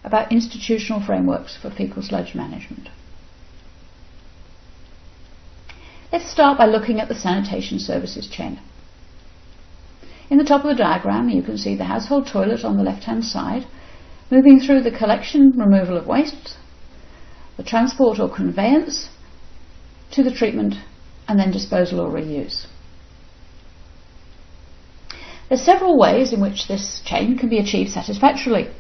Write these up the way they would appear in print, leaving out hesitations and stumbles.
about institutional frameworks for faecal sludge management. Let's start by looking at the sanitation services chain. In the top of the diagram you can see the household toilet on the left-hand side, moving through the collection, removal of waste, the transport or conveyance, to the treatment and then disposal or reuse. There are several ways in which this chain can be achieved satisfactorily.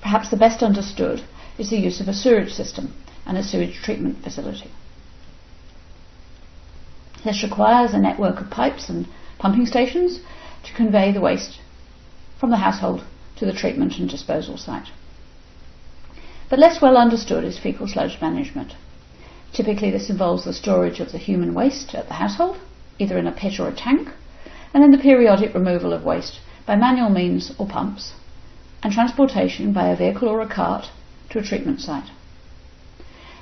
Perhaps the best understood is the use of a sewage system and a sewage treatment facility. This requires a network of pipes and pumping stations to convey the waste from the household to the treatment and disposal site. But less well understood is faecal sludge management. Typically this involves the storage of the human waste at the household, either in a pit or a tank, and then the periodic removal of waste by manual means or pumps, and transportation by a vehicle or a cart to a treatment site.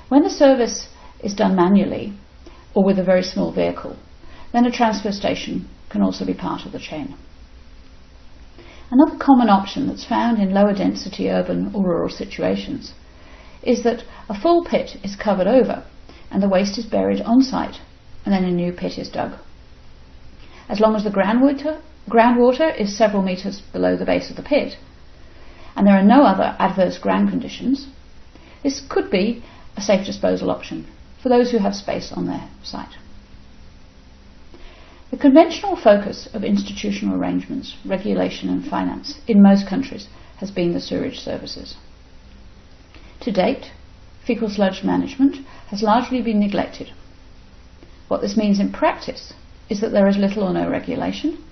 When the service is done manually or with a very small vehicle, then a transfer station can also be part of the chain. Another common option that's found in lower density urban or rural situations is that a full pit is covered over and the waste is buried on site and then a new pit is dug. As long as the groundwater is several metres below the base of the pit and there are no other adverse ground conditions, this could be a safe disposal option for those who have space on their site. The conventional focus of institutional arrangements, regulation and finance in most countries has been the sewerage services. To date, faecal sludge management has largely been neglected. What this means in practice is that there is little or no regulation,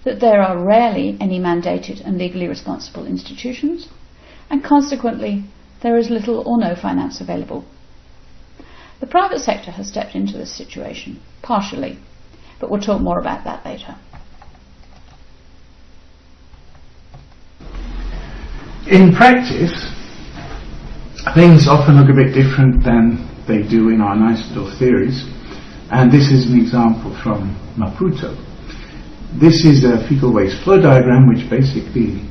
that there are rarely any mandated and legally responsible institutions, and consequently there is little or no finance available. The private sector has stepped into this situation, partially, but we'll talk more about that later. In practice, things often look a bit different than they do in our nice little theories, and this is an example from Maputo. This is a fecal waste flow diagram which basically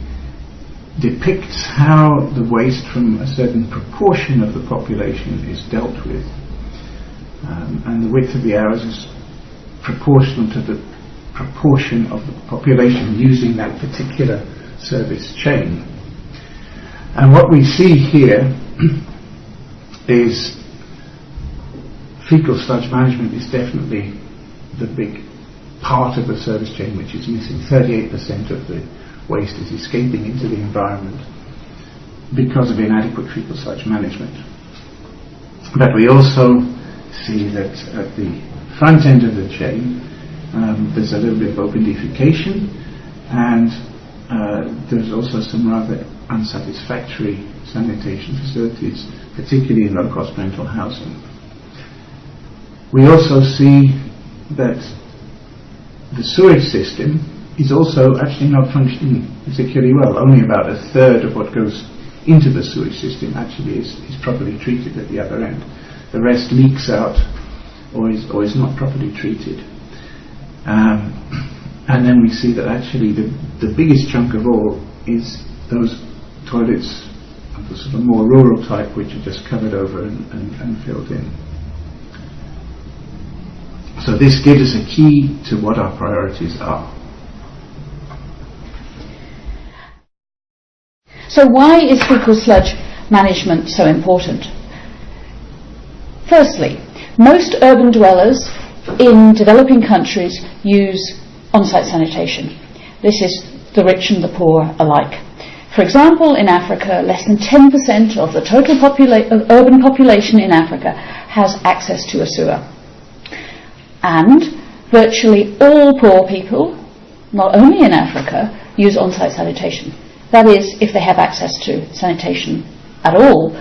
depicts how the waste from a certain proportion of the population is dealt with. And the width of the arrows is proportional to the proportion of the population using that particular service chain. And what we see here is fecal sludge management is definitely the big part of the service chain which is missing. 38% of the waste is escaping into the environment because of inadequate fecal sludge management. But we also see that at the front end of the chain there's a little bit of open defecation, and there's also some rather unsatisfactory sanitation facilities, particularly in low-cost rental housing. We also see that the sewage system is also actually not functioning particularly well. Only about a third of what goes into the sewage system actually is properly treated at the other end. The rest leaks out or is not properly treated. And then we see that actually the biggest chunk of all is those toilets of the sort of more rural type which are just covered over and filled in. So this gives us a key to what our priorities are. So why is fecal sludge management so important? Firstly, most urban dwellers in developing countries use on-site sanitation. This is the rich and the poor alike. For example, in Africa, less than 10% of the total urban population in Africa has access to a sewer. And virtually all poor people, not only in Africa, use on-site sanitation. That is, if they have access to sanitation at all.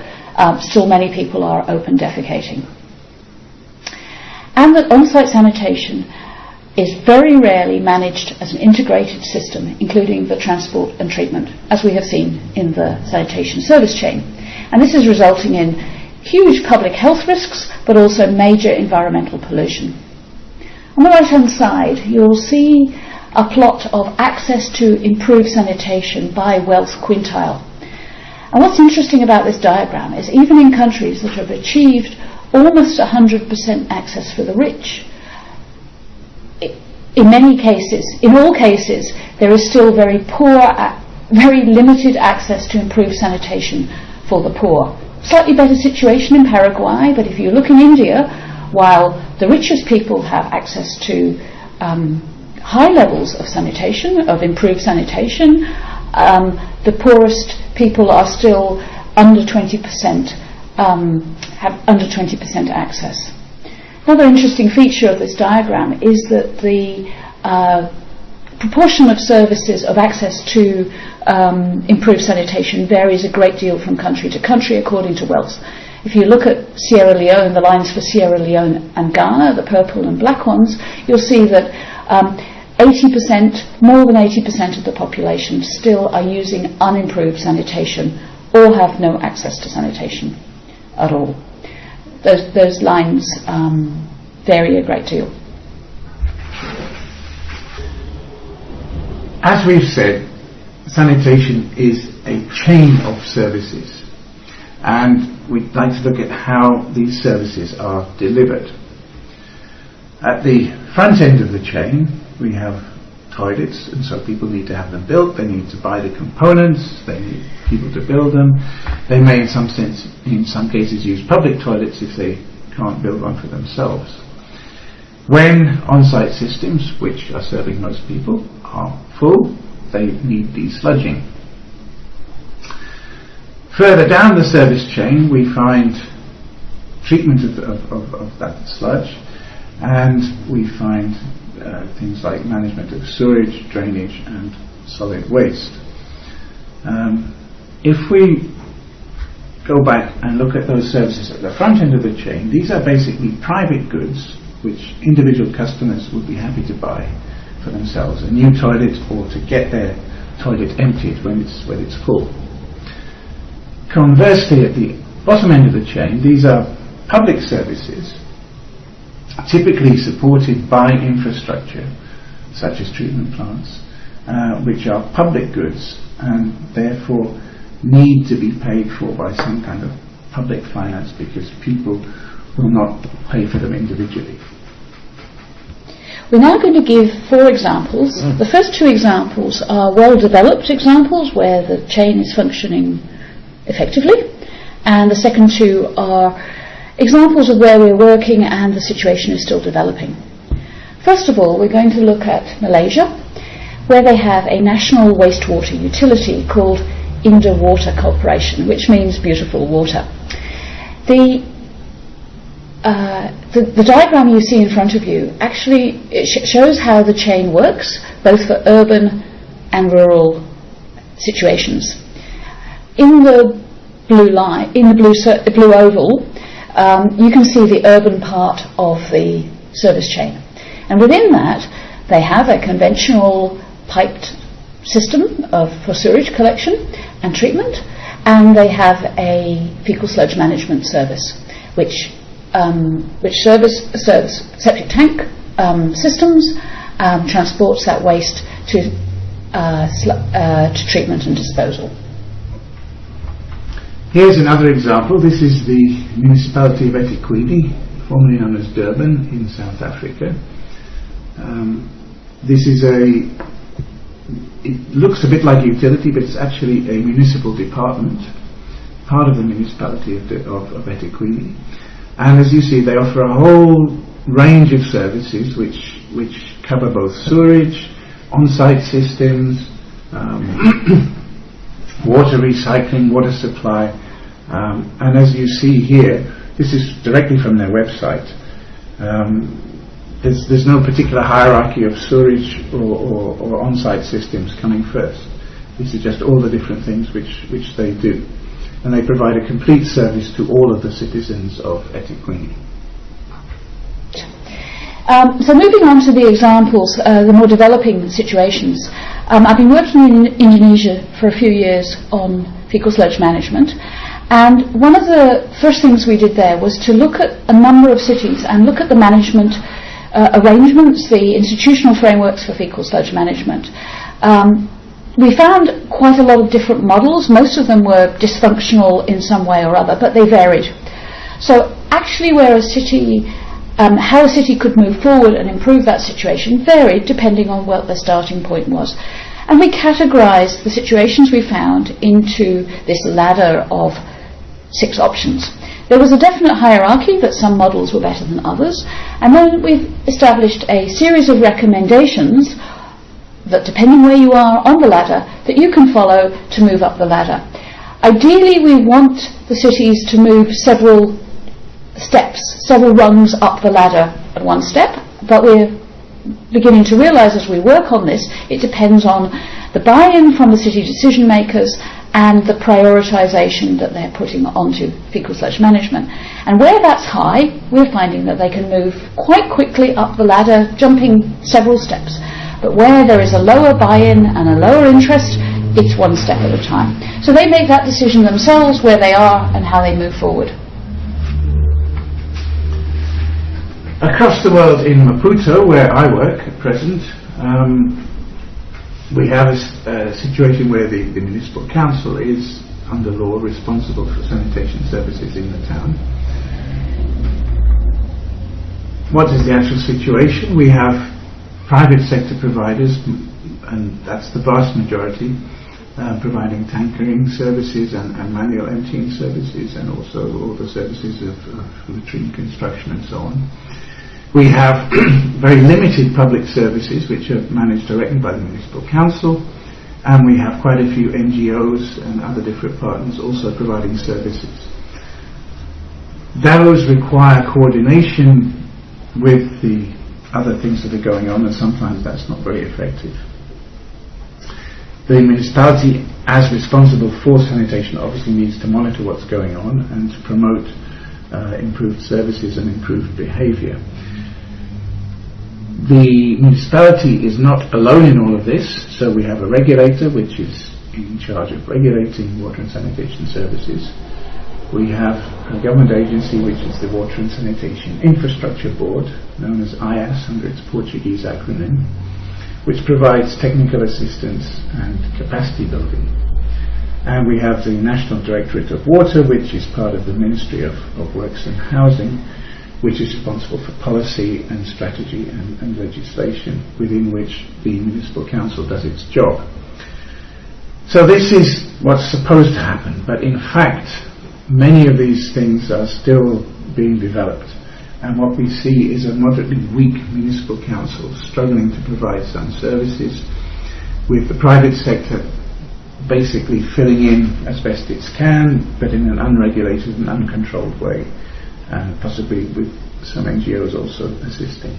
Still many people are open defecating. And that on-site sanitation is very rarely managed as an integrated system, including the transport and treatment, as we have seen in the sanitation service chain. And this is resulting in huge public health risks, but also major environmental pollution. On the right-hand side, you'll see a plot of access to improved sanitation by wealth quintile. And what's interesting about this diagram is even in countries that have achieved almost 100% access for the rich, in all cases, there is still very limited access to improved sanitation for the poor. Slightly better situation in Paraguay, but if you look in India, while the richest people have access to high levels of sanitation, of improved sanitation, the poorest people are still under 20%, have under 20% access. Another interesting feature of this diagram is that the proportion of services of access to improved sanitation varies a great deal from country to country according to wealth. If you look at Sierra Leone, the lines for Sierra Leone and Ghana, the purple and black ones, you'll see that 80%, more than 80% of the population still are using unimproved sanitation or have no access to sanitation at all. Those lines vary a great deal. As we've said, sanitation is a chain of services, and we'd like to look at how these services are delivered. At the front end of the chain, we have toilets, and so people need to have them built. They need to buy the components. They need people to build them. They may, in some cases, use public toilets if they can't build one for themselves. When on-site systems, which are serving most people, are full, they need desludging. Further down the service chain, we find treatment of that sludge, and we find things like management of sewage, drainage, and solid waste. If we go back and look at those services at the front end of the chain, these are basically private goods which individual customers would be happy to buy for themselves, a new toilet or to get their toilet emptied when it's full. Conversely, at the bottom end of the chain, these are public services, typically supported by infrastructure, such as treatment plants, which are public goods and therefore need to be paid for by some kind of public finance because people will not pay for them individually. We're now going to give 4 examples. The first 2 examples are well-developed examples where the chain is functioning effectively, and the second 2 are examples of where we're working and the situation is still developing. First of all, we're going to look at Malaysia, where they have a national wastewater utility called Water Corporation, which means beautiful water. The diagram you see in front of you actually shows how the chain works, both for urban and rural situations. In the blue line, in the blue oval, you can see the urban part of the service chain, and within that they have a conventional piped system for sewage collection and treatment, and they have a fecal sludge management service, which serves septic tank systems, transports that waste to treatment and disposal. Here's another example. This is the municipality of eThekwini, formerly known as Durban, in South Africa. It looks a bit like a utility, but it's actually a municipal department, part of the municipality of eThekwini. And as you see, they offer a whole range of services which cover both sewerage, on-site systems, water recycling, water supply, and as you see here, this is directly from their website. There's no particular hierarchy of sewerage or on-site systems coming first. This is just all the different things which they do, and they provide a complete service to all of the citizens of eThekwini. So moving on to the examples, the more developing situations. I've been working in Indonesia for a few years on fecal sludge management, and one of the first things we did there was to look at a number of cities and look at the management arrangements, the institutional frameworks for fecal sludge management, we found quite a lot of different models. Most of them were dysfunctional in some way or other, but they varied. So actually where a city, how a city could move forward and improve that situation varied depending on what the starting point was. And we categorised the situations we found into this ladder of 6 options. There was a definite hierarchy, that some models were better than others, and then we've established a series of recommendations that, depending where you are on the ladder, that you can follow to move up the ladder. Ideally, we want the cities to move several steps, several rungs up the ladder at one step, but we're beginning to realise as we work on this, it depends on the buy-in from the city decision makers and the prioritisation that they're putting onto faecal sludge management. And where that's high, we're finding that they can move quite quickly up the ladder, jumping several steps. But where there is a lower buy-in and a lower interest, it's one step at a time. So they make that decision themselves, where they are and how they move forward. Across the world in Maputo, where I work at present, we have a situation where the municipal council is, under law, responsible for sanitation services in the town. What is the actual situation? We have private sector providers, and that's the vast majority, providing tankering services and manual emptying services, and also all the services of latrine construction and so on. We have very limited public services which are managed directly by the municipal council, and we have quite a few NGOs and other different partners also providing services. Those require coordination with the other things that are going on, and sometimes that's not very effective. The municipality, as responsible for sanitation, obviously needs to monitor what's going on and to promote improved services and improved behaviour. The municipality is not alone in all of this, so we have a regulator which is in charge of regulating water and sanitation services. We have a government agency which is the Water and Sanitation Infrastructure Board, known as IAS under its Portuguese acronym, which provides technical assistance and capacity building. And we have the National Directorate of Water, which is part of the Ministry of Works and Housing, which is responsible for policy and strategy and legislation within which the municipal council does its job. So this is what's supposed to happen, but in fact many of these things are still being developed, and what we see is a moderately weak municipal council struggling to provide some services, with the private sector basically filling in as best it can, but in an unregulated and uncontrolled way, and possibly with some NGOs also assisting.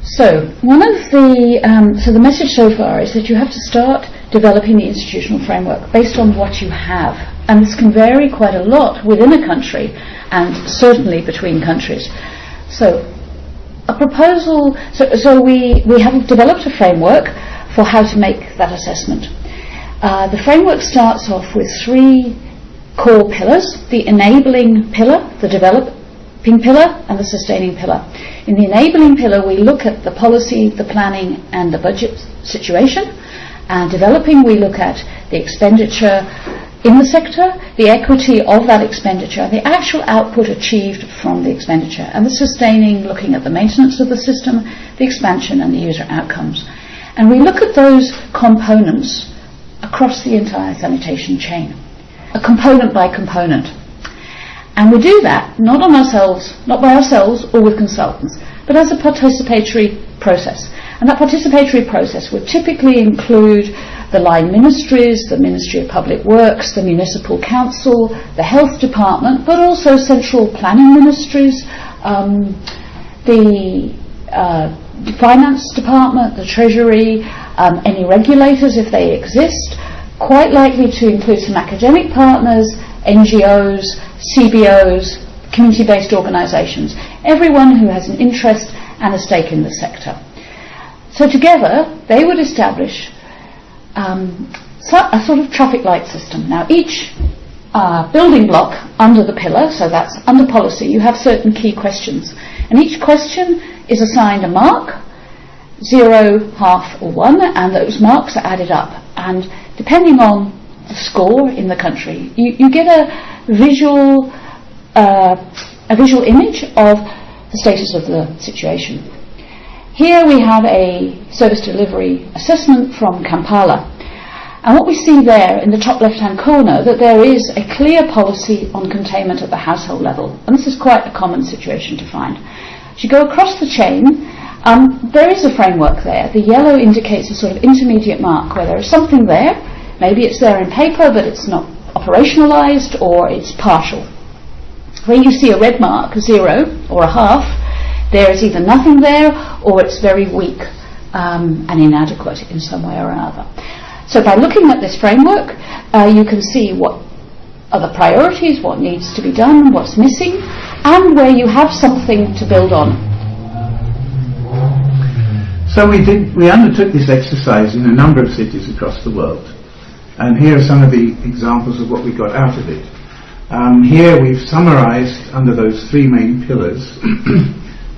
So one of the message so far is that you have to start developing the institutional framework based on what you have, and this can vary quite a lot within a country and certainly between countries. So a proposal, so we have developed a framework for how to make that assessment. The framework starts off with 3 core pillars: the enabling pillar, the developing pillar, and the sustaining pillar. In the enabling pillar, we look at the policy, the planning, and the budget situation. And developing, we look at the expenditure in the sector, the equity of that expenditure, the actual output achieved from the expenditure, and the sustaining, looking at the maintenance of the system, the expansion, and the user outcomes. And we look at those components across the entire sanitation chain, a component by component. And we do that not by ourselves or with consultants, but as a participatory process. And that participatory process would typically include the line ministries, the Ministry of Public Works, the Municipal Council, the Health Department, but also central planning ministries, the Finance Department, the Treasury, any regulators if they exist, quite likely to include some academic partners, NGOs, CBOs, community-based organisations, everyone who has an interest and a stake in the sector. So together they would establish a sort of traffic light system. Now each building block under the pillar, so that's under policy, you have certain key questions, and each question is assigned a mark. 0, half or 1, and those marks are added up. And depending on the score in the country, you get a visual image of the status of the situation. Here we have a service delivery assessment from Kampala. And what we see there in the top left-hand corner, that there is a clear policy on containment at the household level. And this is quite a common situation to find. As you go across the chain, there is a framework there. The yellow indicates a sort of intermediate mark where there is something there. Maybe it's there in paper, but it's not operationalized, or it's partial. Where you see a red mark, 0 or a half, there is either nothing there or it's very weak and inadequate in some way or another. So by looking at this framework, you can see what are the priorities, what needs to be done, what's missing, and where you have something to build on. So we undertook this exercise in a number of cities across the world. And here are some of the examples of what we got out of it. Here we've summarized under those 3 main pillars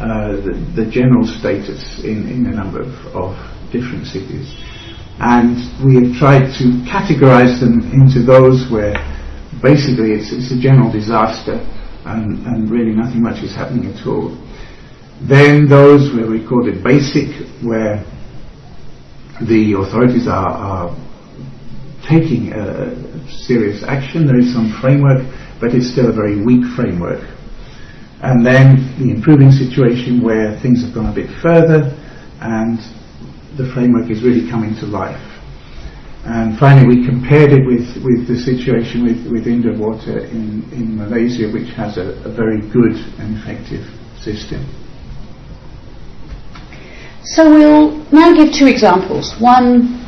the general status in a number of different cities. And we have tried to categorize them into those where basically it's a general disaster and really nothing much is happening at all. Then those where we called it basic, where the authorities are taking serious action. There is some framework, but it's still a very weak framework. And then the improving situation where things have gone a bit further and the framework is really coming to life. And finally we compared it with the situation with Indo Water in Malaysia, which has a very good and effective system. So we'll now give 2 examples, one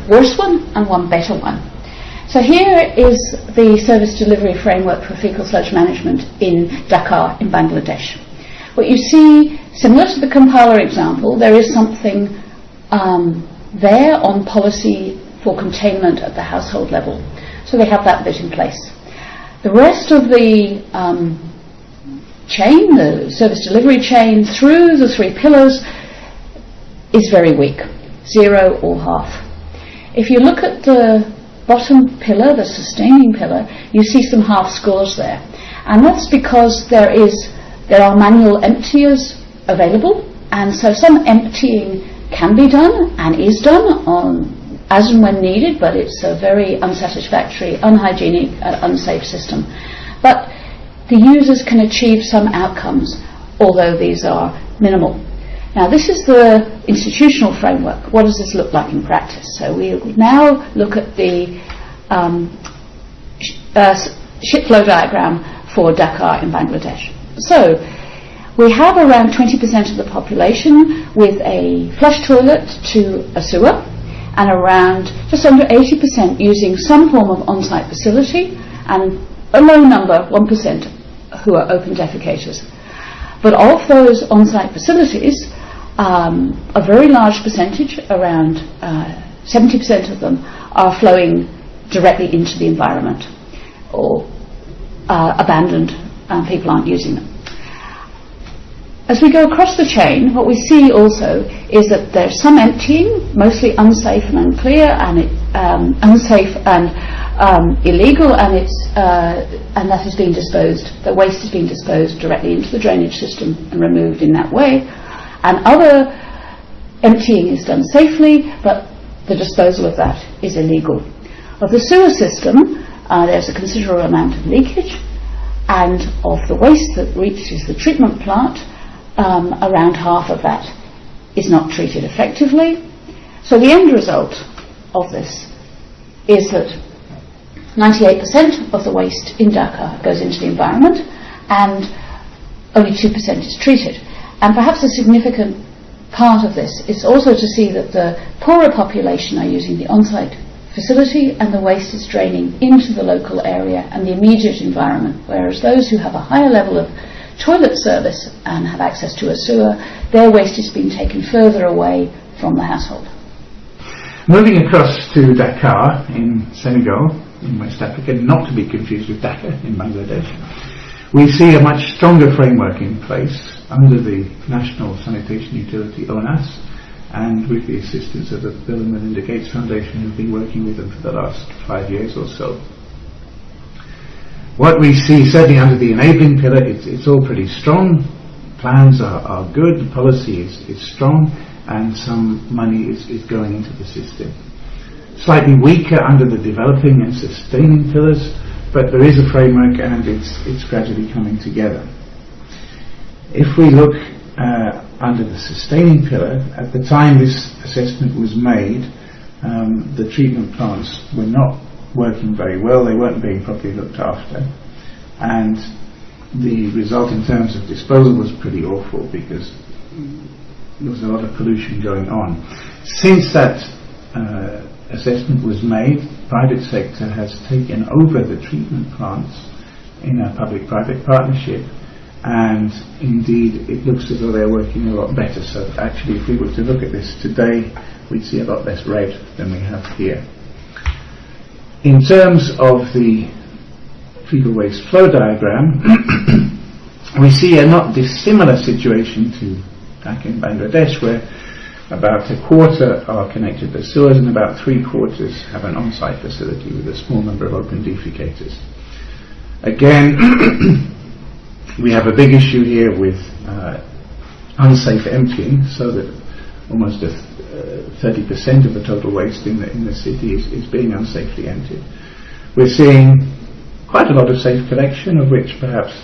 worse one and one better one. So here is the service delivery framework for fecal sludge management in Dhaka in Bangladesh. What you see, similar to the Kampala example, there is something there on policy for containment at the household level. So they have that bit in place. The rest of the chain, the service delivery chain through the 3 pillars, is very weak, 0 or half. If you look at the bottom pillar, the sustaining pillar, you see some half scores there. And that's because there are manual emptiers available, and so some emptying can be done and is done as and when needed, but it's a very unsatisfactory, unhygienic and unsafe system. But the users can achieve some outcomes, although these are minimal. Now this is the institutional framework. What does this look like in practice? So we now look at the ship flow diagram for Dhaka in Bangladesh. So we have around 20% of the population with a flush toilet to a sewer, and around just under 80% using some form of on-site facility, and a low number, 1%, who are open defecators. But of those on-site facilities, a very large percentage, around 70% of them, are flowing directly into the environment or abandoned, people aren't using them. As we go across the chain, what we see also is that there's some emptying, mostly unsafe and unclear, and unsafe and illegal, and that is being disposed. The waste is being disposed directly into the drainage system and removed in that way. And other emptying is done safely, but the disposal of that is illegal. Of the sewer system, there's a considerable amount of leakage, and of the waste that reaches the treatment plant, around half of that is not treated effectively. So the end result of this is that 98% of the waste in Dhaka goes into the environment and only 2% is treated. And perhaps a significant part of this is also to see that the poorer population are using the on-site facility and the waste is draining into the local area and the immediate environment, whereas those who have a higher level of toilet service and have access to a sewer, their waste is being taken further away from the household. Moving across to Dakar in Senegal, in West Africa, not to be confused with Dhaka in Bangladesh, we see a much stronger framework in place under the National Sanitation Utility, ONAS, and with the assistance of the Bill and Melinda Gates Foundation, who've been working with them for the last 5 years or so. What we see, certainly under the enabling pillar, it's all pretty strong. Plans are good, the policy is strong, and some money is going into the system. Slightly weaker under the developing and sustaining pillars, but there is a framework and it's gradually coming together. If we look under the sustaining pillar, at the time this assessment was made, the treatment plants were not working very well, they weren't being properly looked after, and the result in terms of disposal was pretty awful because there was a lot of pollution going on. Since that assessment was made, private sector has taken over the treatment plants in a public-private partnership, and indeed it looks as though they're working a lot better. So actually, if we were to look at this today, we'd see a lot less red than we have here. In terms of the fecal waste flow diagram, we see a not dissimilar situation to back in Bangladesh, where about a quarter are connected to sewers and about 3/4 have an on-site facility with a small number of open defecators. Again, we have a big issue here with unsafe emptying, so that almost 30% of the total waste in the city is being unsafely emptied. We're seeing quite a lot of safe collection, of which perhaps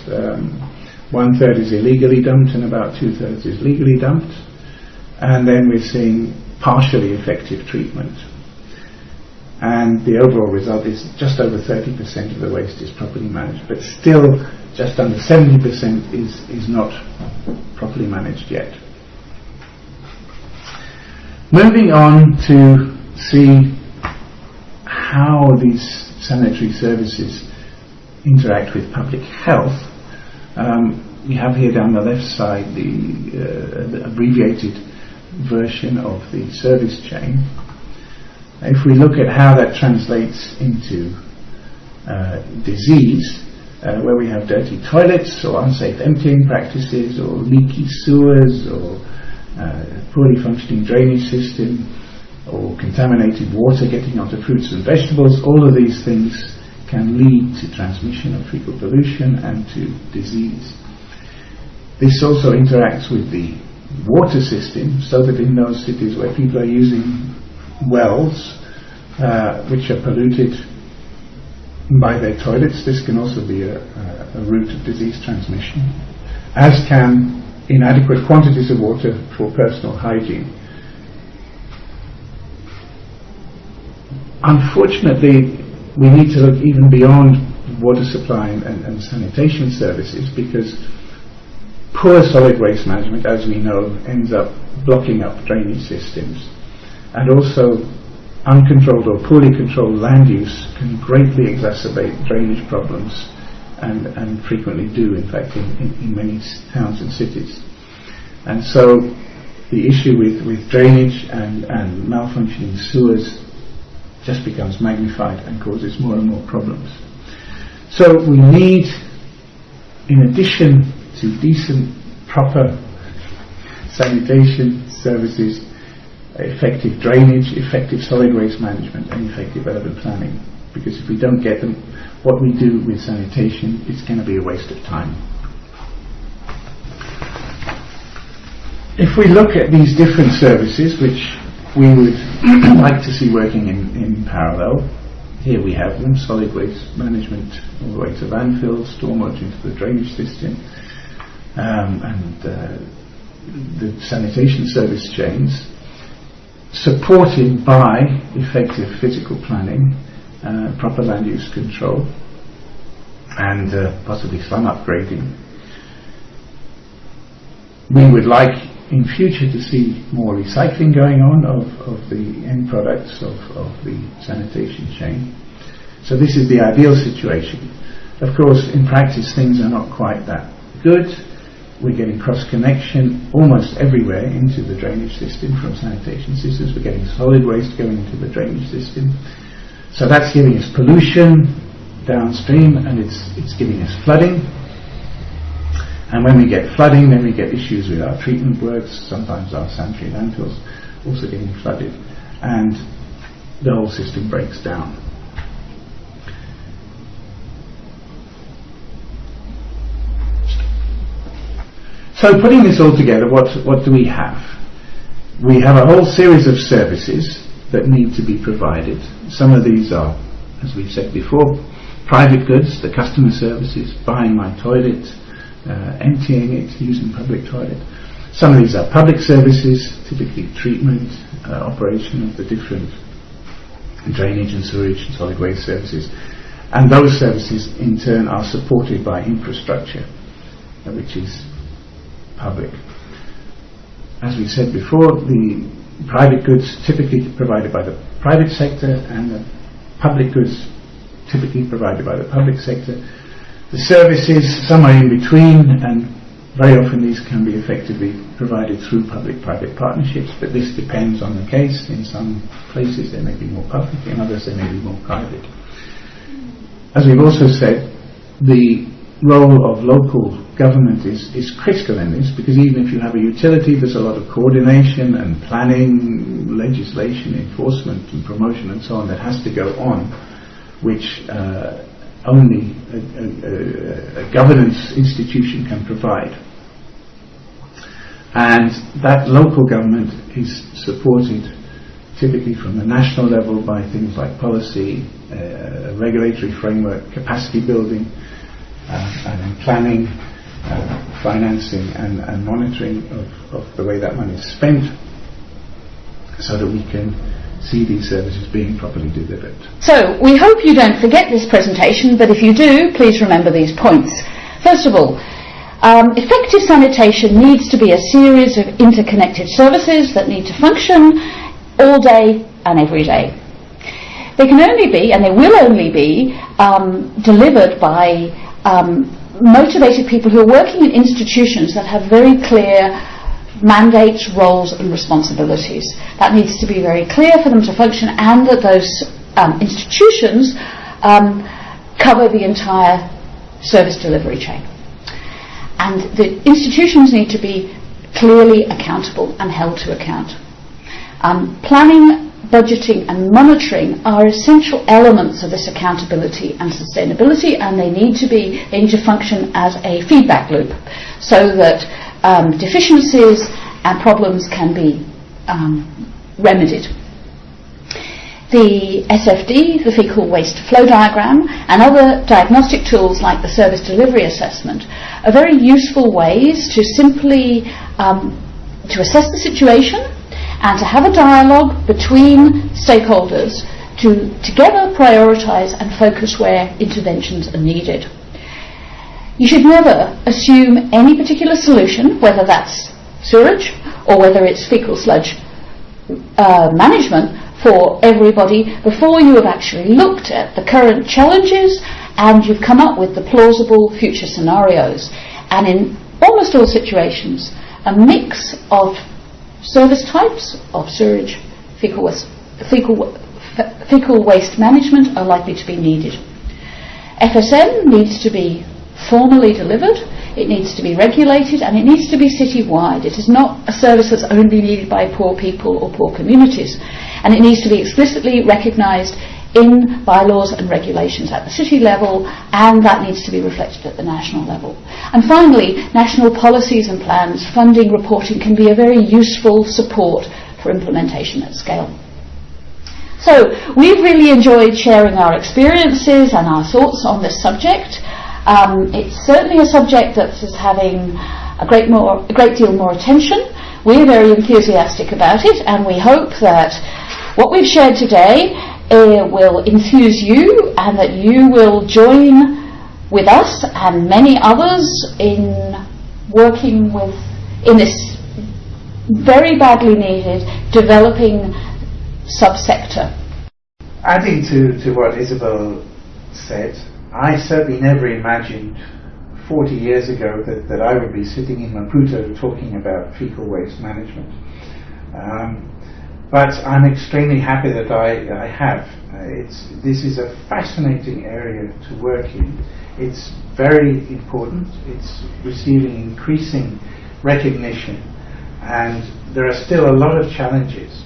1/3 is illegally dumped and about 2/3 is legally dumped. And then we're seeing partially effective treatment. And the overall result is just over 30% of the waste is properly managed, but still just under 70% is not properly managed yet. Moving on to see how these sanitary services interact with public health. We have here down the left side the abbreviated version of the service chain. If we look at how that translates into disease, where we have dirty toilets or unsafe emptying practices or leaky sewers or poorly functioning drainage system or contaminated water getting onto fruits and vegetables, all of these things can lead to transmission of fecal pollution and to disease. This also interacts with the water system, so that in those cities where people are using wells which are polluted by their toilets, this can also be a route of disease transmission, as can inadequate quantities of water for personal hygiene. Unfortunately, we need to look even beyond water supply and sanitation services, because poor solid waste management, as we know, ends up blocking up drainage systems, and also uncontrolled or poorly controlled land use can greatly exacerbate drainage problems, and frequently do, in fact, in many towns and cities. And so the issue with drainage and malfunctioning sewers just becomes magnified and causes more and more problems. So we need, in addition to decent, proper sanitation services, effective drainage, effective solid waste management, and effective urban planning. Because if we don't get them, what we do with sanitation is going to be a waste of time. If we look at these different services, which we would like to see working in parallel, here we have them: solid waste management all the way to landfills, stormwater into the drainage system, and the sanitation service chains, supported by effective physical planning, proper land use control, and possibly slum upgrading. We would like in future to see more recycling going on of the end products of the sanitation chain. So this is the ideal situation. Of course, in practice things are not quite that good. We're getting cross-connection almost everywhere into the drainage system from sanitation systems. We're getting solid waste going into the drainage system. So that's giving us pollution downstream, and it's giving us flooding. And when we get flooding, then we get issues with our treatment works, sometimes our sanitary landfills, also getting flooded, and the whole system breaks down. So putting this all together, what do we have? We have a whole series of services that need to be provided. Some of these are, as we've said before, private goods, the customer services, buying my toilet, emptying it, using public toilet. Some of these are public services, typically treatment, operation of the different drainage and sewage and solid waste services. And those services in turn are supported by infrastructure, which is public. As we said before, the private goods typically provided by the private sector, and the public goods typically provided by the public sector. The services, some are in between, and very often these can be effectively provided through public-private partnerships, but this depends on the case. In some places they may be more public, in others they may be more private. As we've also said, the role of local government is critical in this, because even if you have a utility, there's a lot of coordination and planning, legislation, enforcement and promotion and so on that has to go on, which only a governance institution can provide. And that local government is supported typically from the national level by things like policy, regulatory framework, capacity building, and planning, financing and monitoring of the way that money is spent, so that we can see these services being properly delivered. So we hope you don't forget this presentation, but if you do, please remember these points. First of all, effective sanitation needs to be a series of interconnected services that need to function all day and every day. They can only be, and they will only be, delivered by motivated people who are working in institutions that have very clear mandates, roles and responsibilities. That needs to be very clear for them to function, and that those institutions cover the entire service delivery chain. And the institutions need to be clearly accountable and held to account. Planning, budgeting and monitoring are essential elements of this accountability and sustainability, and they need to function as a feedback loop, so that deficiencies and problems can be remedied. The SFD, the fecal waste flow diagram, and other diagnostic tools like the service delivery assessment are very useful ways to simply to assess the situation and to have a dialogue between stakeholders to together prioritise and focus where interventions are needed. You should never assume any particular solution, whether that's sewerage or whether it's fecal sludge management for everybody, before you have actually looked at the current challenges and you've come up with the plausible future scenarios. And in almost all situations, a mix of service types of sewerage, fecal waste management are likely to be needed. FSM needs to be formally delivered, it needs to be regulated, and it needs to be city-wide. It is not a service that's only needed by poor people or poor communities, and it needs to be explicitly recognised in bylaws and regulations at the city level, and that needs to be reflected at the national level. And finally, national policies and plans, funding, reporting can be a very useful support for implementation at scale. So we've really enjoyed sharing our experiences and our thoughts on this subject. It's certainly a subject that is having a great deal more attention. We're very enthusiastic about it, and we hope that what we've shared today will enthuse you, and that you will join with us and many others in working in this very badly needed developing subsector. Adding to what Isabel said, I certainly never imagined 40 years ago that I would be sitting in Maputo talking about fecal waste management. But I'm extremely happy that I have. This is a fascinating area to work in. It's very important. It's receiving increasing recognition, And there are still a lot of challenges.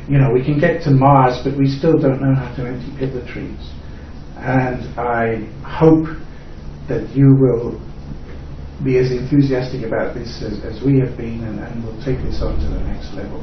You know, we can get to Mars, but we still don't know how to empty pit latrines. And I hope that you will be as enthusiastic about this as we have been, and will take this on to the next level.